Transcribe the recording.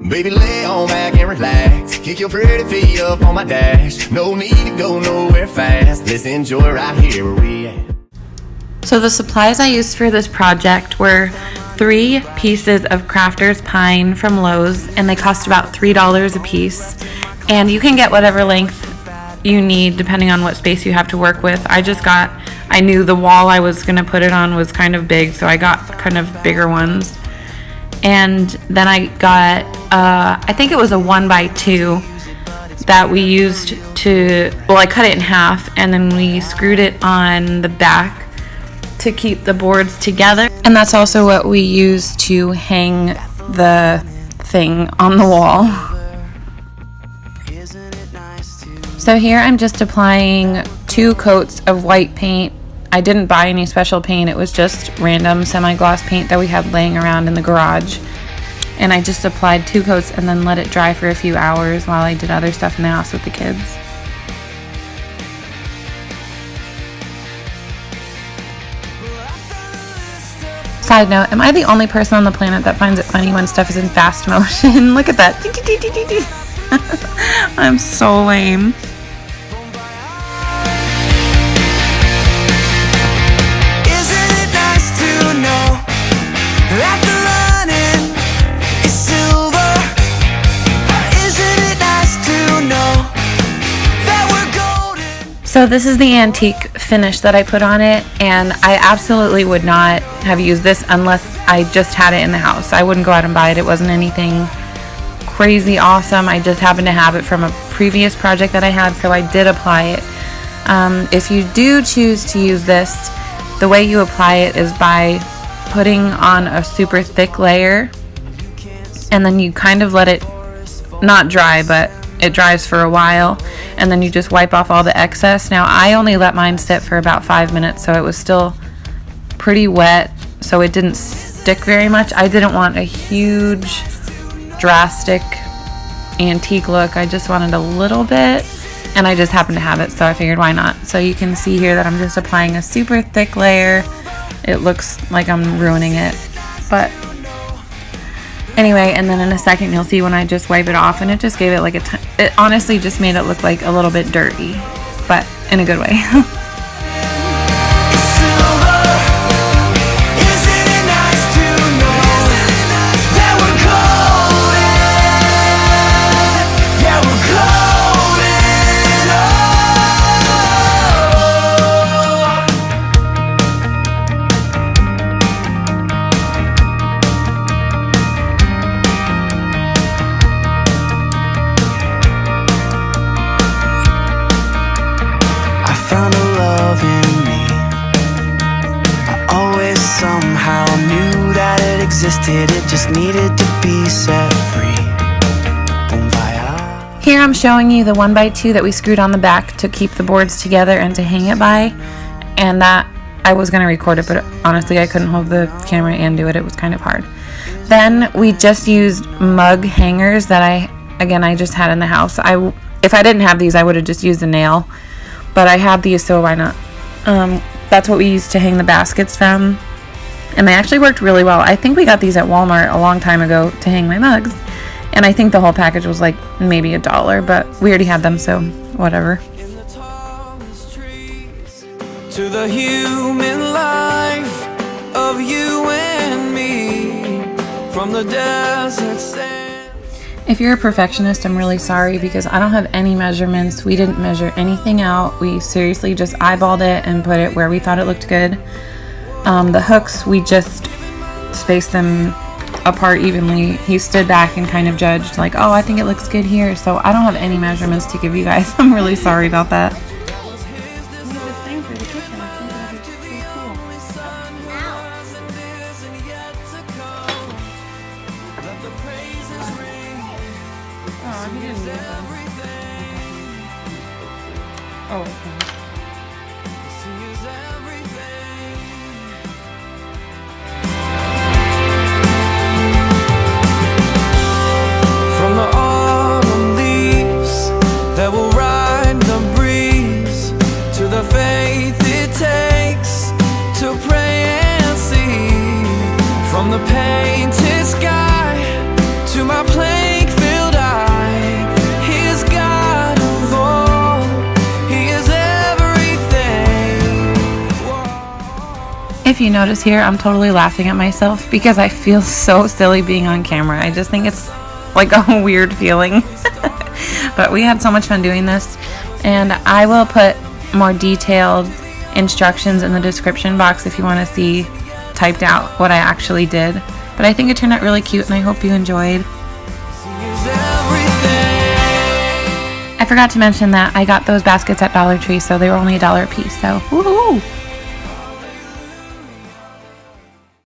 Baby, lay on back and relax. Kick your pretty feet up on my dash. No need to go nowhere fast. Let's enjoy right here where we at. So the supplies I used for this project were 3 pieces of Crafter's Pine from Lowe's, and they cost about $3 a piece. And you can get whatever length you need depending on what space you have to work with. I knew the wall I was going to put it on was kind of big, so I got kind of bigger ones. And then I got, I think it was a 1x2 that we used I cut it in half, and then we screwed it on the back to keep the boards together. And that's also what we used to hang the thing on the wall. So here I'm just applying 2 coats of white paint. I didn't buy any special paint. It was just random semi-gloss paint that we had laying around in the garage. And I just applied 2 coats and then let it dry for a few hours while I did other stuff in the house with the kids. Side note, am I the only person on the planet that finds it funny when stuff is in fast motion? Look at that. I'm so lame. Isn't it nice to know that the running is silver? Isn't it nice to know that we're golden? So this is the antique finish that I put on it, and I absolutely would not have used this unless I just had it in the house. I wouldn't go out and buy it. It wasn't anything crazy awesome. I just happened to have it from a previous project that I had, so I did apply it. If you do choose to use this, the way you apply it is by putting on a super thick layer, and then you kind of let it not dry, but it dries for a while, and then you just wipe off all the excess. Now I only let mine sit for about 5 minutes, so it was still pretty wet, so it didn't stick very much. I didn't want a huge drastic antique look. I just wanted a little bit, and I just happened to have it, so I figured why not. So you can see here that I'm just applying a super thick layer. It looks like I'm ruining it, but anyway, and then in a second you'll see when I just wipe it off, and it just gave it like it honestly just made it look like a little bit dirty, but in a good way. Found a love in me. I always somehow knew that it existed. It just needed to be set free. Bon voyage. Here I'm showing you the 1x2 that we screwed on the back to keep the boards together and to hang it by. And that, I was going to record it, but honestly I couldn't hold the camera and do it. It was kind of hard. Then we just used mug hangers that I just had in the house. If I didn't have these, I would have just used a nail. But I had these, so why not? That's what we used to hang the baskets from. And they actually worked really well. I think we got these at Walmart a long time ago to hang my mugs. And I think the whole package was like maybe $1, but we already had them, so whatever. In the tallest trees, to the human life of you and me, from the desert sand. If you're a perfectionist, I'm really sorry because I don't have any measurements. We didn't measure anything out. We seriously just eyeballed it and put it where we thought it looked good. The hooks, we just spaced them apart evenly. He stood back and kind of judged like, oh, I think it looks good here. So I don't have any measurements to give you guys. I'm really sorry about that. Oh, okay. From the autumn leaves that will ride the breeze, to the faith it takes to pray and see, from the painted sky to my plane if you notice here, I'm totally laughing at myself because I feel so silly being on camera. I just think it's like a weird feeling. But we had so much fun doing this, and I will put more detailed instructions in the description box if you want to see typed out what I actually did. But I think it turned out really cute, and I hope you enjoyed. I forgot to mention that I got those baskets at Dollar Tree, so they were only $1 a piece, so woohoo!